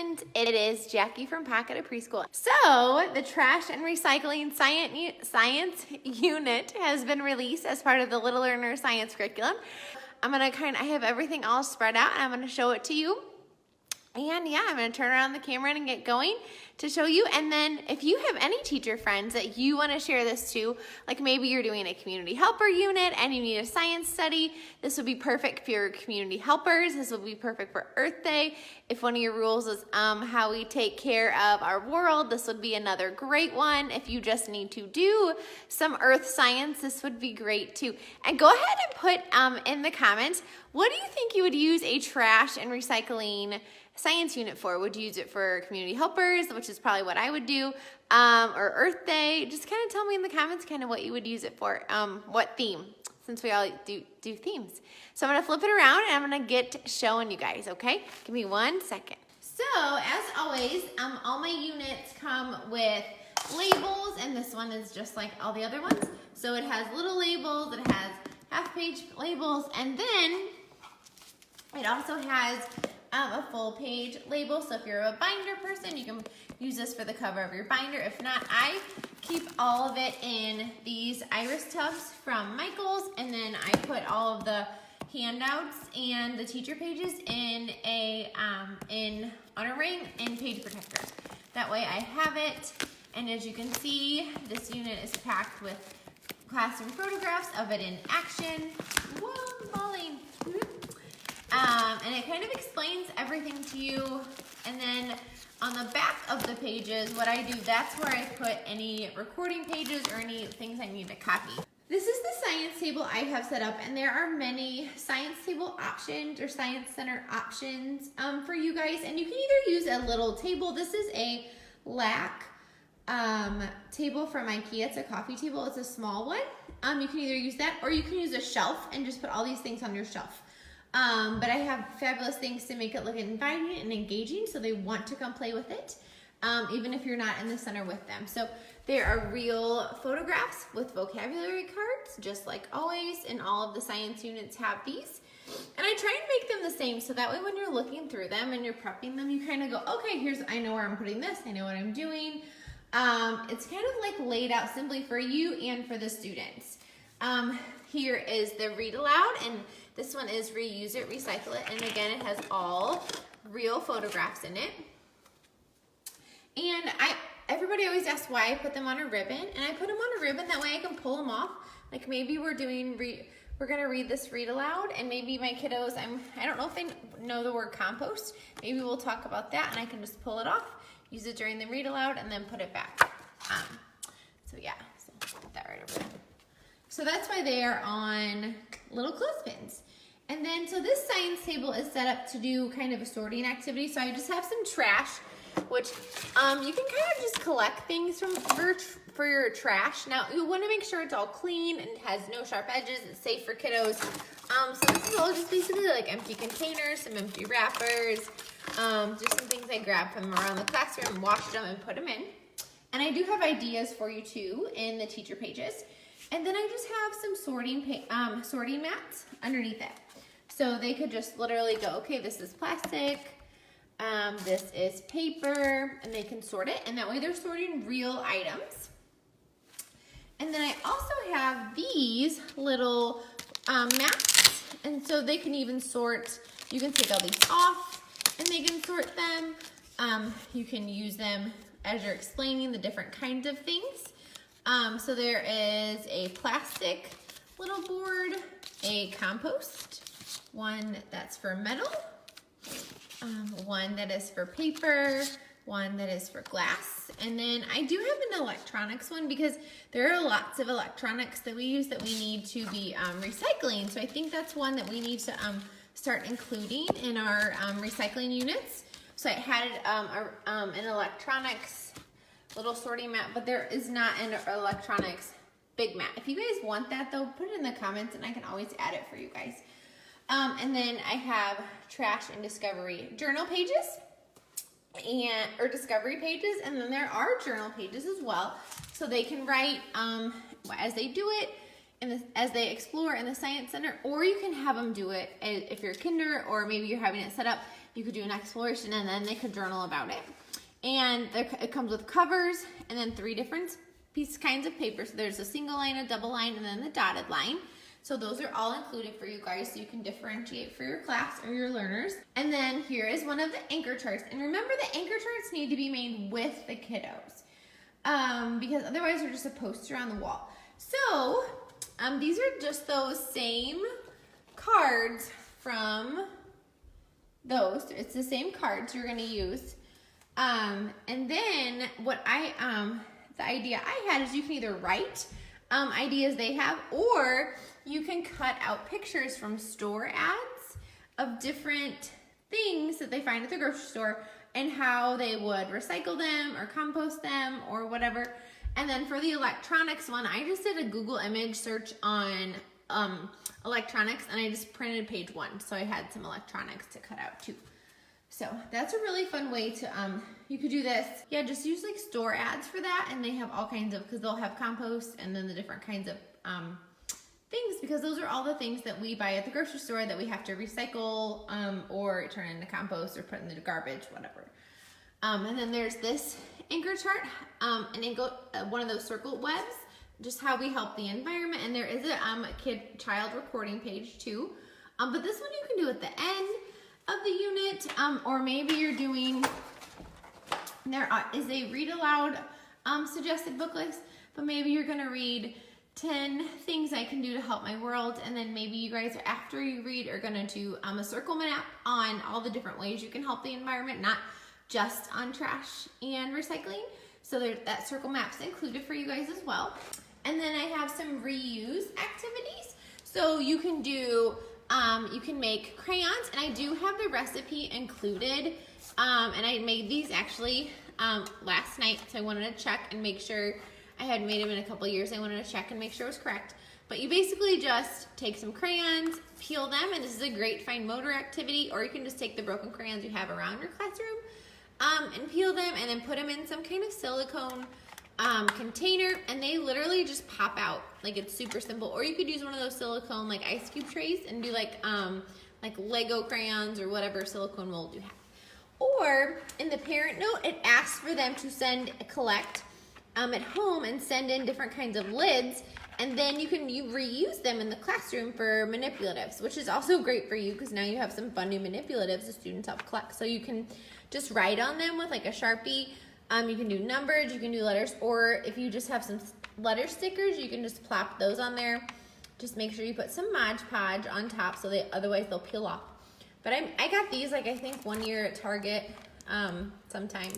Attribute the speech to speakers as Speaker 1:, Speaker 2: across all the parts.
Speaker 1: friends, it is Jackie from Pocket of Preschool. So the trash and recycling science unit has been released as part of the Little Learner Science curriculum. I have everything all spread out and I'm gonna show it to you. And yeah, I'm gonna turn around the camera and get going to show you. And then if you have any teacher friends that you wanna share this to, like maybe you're doing a community helper unit and you need a science study, this would be perfect for your community helpers. This would be perfect for Earth Day. If one of your rules is how we take care of our world, this would be another great one. If you just need to do some earth science, this would be great too. And go ahead and put in the comments, what do you think you would use a trash and recycling science unit for? Would you use it for community helpers, which is probably what I would do, or Earth Day? Just kind of tell me in the comments kind of what you would use it for, what theme, since we all do themes. So I'm gonna flip it around and I'm gonna get showing you guys, okay? Give me 1 second. So as always, all my units come with labels, and this one is just like all the other ones. So it has little labels, it has half-page labels, and then it also has a full page label. So if you're a binder person, you can use this for the cover of your binder. If not, I keep all of it in these iris tubs from Michael's, and then I put all of the handouts and the teacher pages in on a ring in page protector. That way I have it, and as you can see, this unit is packed with classroom photographs of it in action. Whoa, I'm falling. And it kind of explains everything to you. And then on the back of the pages, what I do, that's where I put any recording pages or any things I need to copy. This is the science table I have set up, and there are many science table options or science center options for you guys. And you can either use a little table. This is a LAC table from IKEA. It's a coffee table. It's a small one. You can either use that, or you can use a shelf and just put all these things on your shelf. But I have fabulous things to make it look inviting and engaging, so they want to come play with it, even if you're not in the center with them. So there are real photographs with vocabulary cards, just like always, and all of the science units have these. And I try and make them the same, so that way when you're looking through them and you're prepping them, you kind of go, okay, I know where I'm putting this, I know what I'm doing. It's kind of like laid out simply for you and for the students. Here is the read aloud, and this one is reuse it, recycle it, and again, it has all real photographs in it. And everybody always asks why I put them on a ribbon, and I put them on a ribbon that way I can pull them off. Like maybe we're gonna read this read aloud, and maybe my kiddos, I don't know if they know the word compost. Maybe we'll talk about that, and I can just pull it off, use it during the read aloud, and then put it back. So yeah, so put that right over there. So that's why they are on little clothespins. And then, so this science table is set up to do kind of a sorting activity. So I just have some trash, which you can kind of just collect things for your trash. Now, you want to make sure it's all clean and has no sharp edges. It's safe for kiddos. So this is all just basically like empty containers, some empty wrappers, just some things I grabbed from around the classroom, washed them, and put them in. And I do have ideas for you too in the teacher pages. And then I just have some sorting mats underneath it. So they could just literally go, okay, this is plastic, this is paper, and they can sort it. And that way they're sorting real items. And then I also have these little mats. And so they can even sort, you can take all these off and they can sort them. You can use them as you're explaining the different kinds of things. So there is a plastic little board, a compost, one that's for metal, one that is for paper, one that is for glass, and then I do have an electronics one because there are lots of electronics that we use that we need to be recycling. So I think that's one that we need to start including in our recycling units. So I had an electronics little sorting mat, but there is not an electronics big mat. If you guys want that though, put it in the comments and I can always add it for you guys. And then I have trash and discovery journal pages or discovery pages, and then there are journal pages as well. So they can write as they do it and as they explore in the Science Center, or you can have them do it if you're kinder or maybe you're having it set up you could do an exploration, and then they could journal about it. And it comes with covers and then 3 different kinds of paper. So there's a single line, a double line, and then the dotted line. So those are all included for you guys, so you can differentiate for your class or your learners. And then here is one of the anchor charts. And remember, the anchor charts need to be made with the kiddos, because otherwise they're just a poster on the wall. So these are just those same cards from those. It's the same cards you're gonna use. And then the idea I had is you can either write ideas they have, or you can cut out pictures from store ads of different things that they find at the grocery store and how they would recycle them or compost them or whatever. And then for the electronics one, I just did a Google image search on electronics, and I just printed page 1. So I had some electronics to cut out too. So that's a really fun way to, you could do this. Yeah, just use like store ads for that, and they have all kinds of, because they'll have compost and then the different kinds of things, because those are all the things that we buy at the grocery store that we have to recycle or turn into compost or put in the garbage, whatever. And then there's this anchor chart, one of those circle webs, just how we help the environment. And there is a child recording page too. But this one you can do at the end of the unit, or maybe you're doing, there is a read aloud suggested book list, but maybe you're gonna read 10 things I can do to help my world, and then maybe you guys, after you read, are gonna do a circle map on all the different ways you can help the environment, not just on trash and recycling. So that circle map's included for you guys as well. And then I have some reuse activities. So you can do, you can make crayons, and I do have the recipe included. And I made these actually last night, so I wanted to check and make sure. I had made them in a couple years. I wanted to check and make sure it was correct. But you basically just take some crayons, peel them, and this is a great fine motor activity, or you can just take the broken crayons you have around your classroom and peel them, and then put them in some kind of silicone container, and they literally just pop out. Like, it's super simple. Or you could use one of those silicone like ice cube trays and do like Lego crayons or whatever silicone mold you have. Or in the parent note, it asks for them to collect at home and send in different kinds of lids, and then you reuse them in the classroom for manipulatives, which is also great for you because now you have some fun new manipulatives the students help collect. So you can just write on them with like a Sharpie. You can do numbers, you can do letters, or if you just have some letter stickers, you can just plop those on there. Just make sure you put some Mod Podge on top, so otherwise they'll peel off. But I got these like I think 1 year at Target sometime.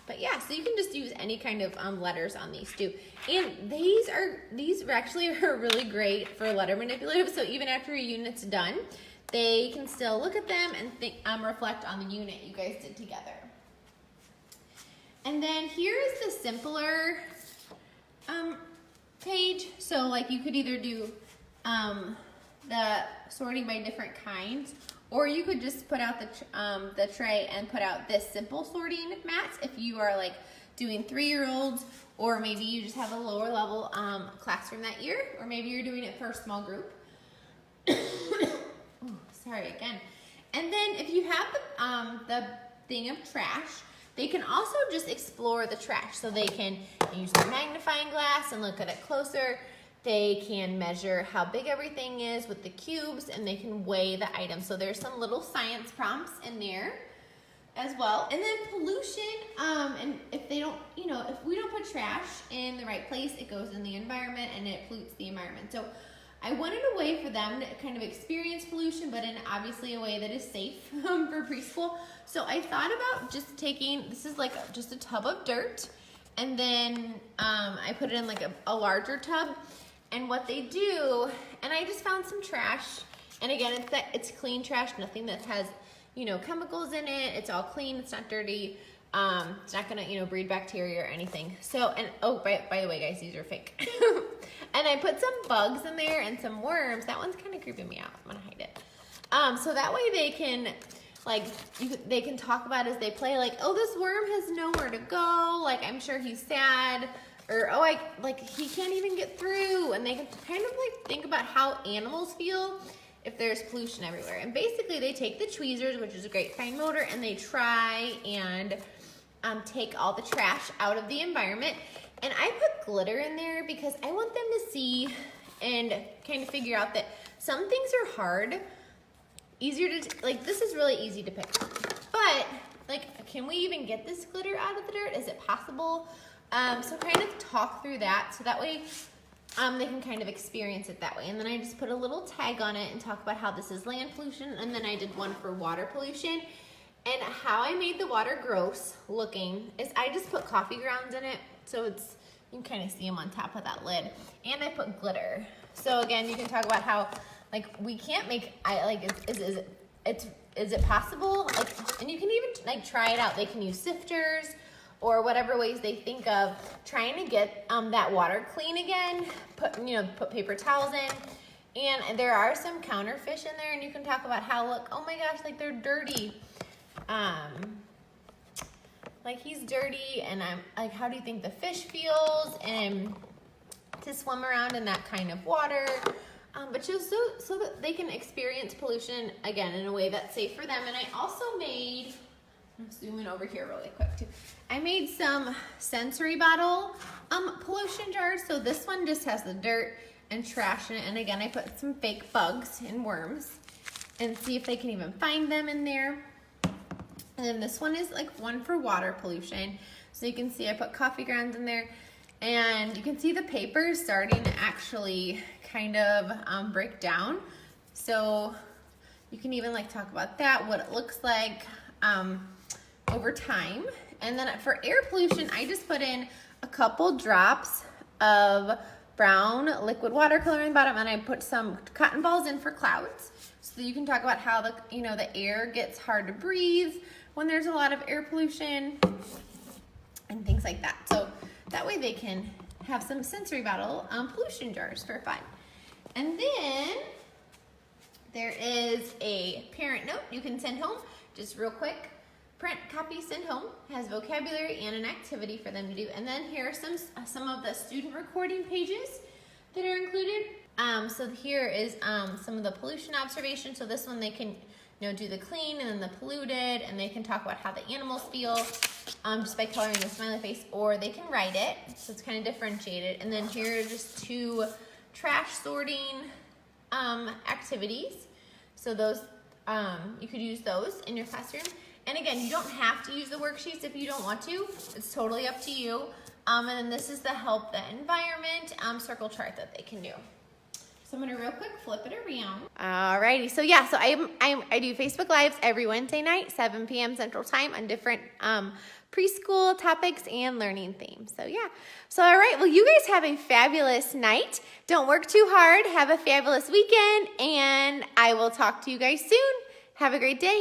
Speaker 1: But yeah, so you can just use any kind of letters on these too. And these actually are really great for letter manipulatives. So even after a unit's done, they can still look at them and think, reflect on the unit you guys did together. And then here is the simpler page. So like you could either do the sorting by different kinds, or you could just put out the tray and put out this simple sorting mats if you are like doing 3-year-olds, or maybe you just have a lower level classroom that year, or maybe you're doing it for a small group. Ooh, sorry again. And then if you have the thing of trash, they can also just explore the trash. So they can use the magnifying glass and look at it closer. They can measure how big everything is with the cubes, and they can weigh the items. So there's some little science prompts in there as well. And then pollution, and if they don't, if we don't put trash in the right place, it goes in the environment and it pollutes the environment. So I wanted a way for them to kind of experience pollution, but in obviously a way that is safe for preschool. So I thought about just this is like just a tub of dirt, and then I put it in like a larger tub. And what they do, and I just found some trash, and again, it's clean trash, nothing that has, chemicals in it. It's all clean, it's not dirty. It's not gonna, breed bacteria or anything. So, and oh, by the way, guys, these are fake. And I put some bugs in there and some worms. That one's kind of creeping me out. I'm gonna hide it. So that way they can, they can talk about as they play, like, oh, this worm has nowhere to go. Like, I'm sure he's sad. Or, oh, he can't even get through. And they can kind of think about how animals feel if there's pollution everywhere. And basically they take the tweezers, which is a great fine motor, and they try and take all the trash out of the environment. And I put glitter in there because I want them to see and kind of figure out that some things are hard, easier to, like this is really easy to pick. But like, can we even get this glitter out of the dirt? Is it possible? So kind of talk through that so that way they can kind of experience it that way. And then I just put a little tag on it and talk about how this is land pollution. And then I did one for water pollution. And how I made the water gross looking is I just put coffee grounds in it. So it's, you can kind of see them on top of that lid. And I put glitter. So again, you can talk about how, like, we can't make, is it possible? Like, and you can even like try it out. They can use sifters or whatever ways they think of trying to get that water clean again. Put paper towels in. And there are some counterfish in there, and you can talk about how, look, oh my gosh, like they're dirty. Like he's dirty, and I'm like, how do you think the fish feels? And to swim around in that kind of water. But just so that they can experience pollution again in a way that's safe for them. And I also made, I'm zooming over here really quick too. I made some sensory bottle pollution jars. So this one just has the dirt and trash in it. And again, I put some fake bugs and worms and see if they can even find them in there. And then this one is like one for water pollution. So you can see I put coffee grounds in there. And you can see the paper is starting to actually kind of break down. So you can even like talk about that, what it looks like over time. And then for air pollution, I just put in a couple drops of brown liquid watercolor in the bottom, and I put some cotton balls in for clouds. So you can talk about how the air gets hard to breathe when there's a lot of air pollution and things like that. So that way they can have some sensory bottle pollution jars for fun. And then there is a parent note you can send home, just real quick. Print, copy, send home, has vocabulary and an activity for them to do. And then here are some of the student recording pages that are included. So here is some of the pollution observations. So this one they can do the clean and then the polluted, and they can talk about how the animals feel just by coloring the smiley face, or they can write it. So it's kind of differentiated. And then here are just 2 trash sorting activities. So those, you could use those in your classroom. And again, you don't have to use the worksheets if you don't want to. It's totally up to you. And then this is the help the environment circle chart that they can do. So I'm gonna real quick flip it around. Alrighty, so yeah, so I do Facebook Lives every Wednesday night, 7 p.m. Central Time on different preschool topics and learning themes. So yeah, so all right, well you guys have a fabulous night. Don't work too hard, have a fabulous weekend, and I will talk to you guys soon. Have a great day.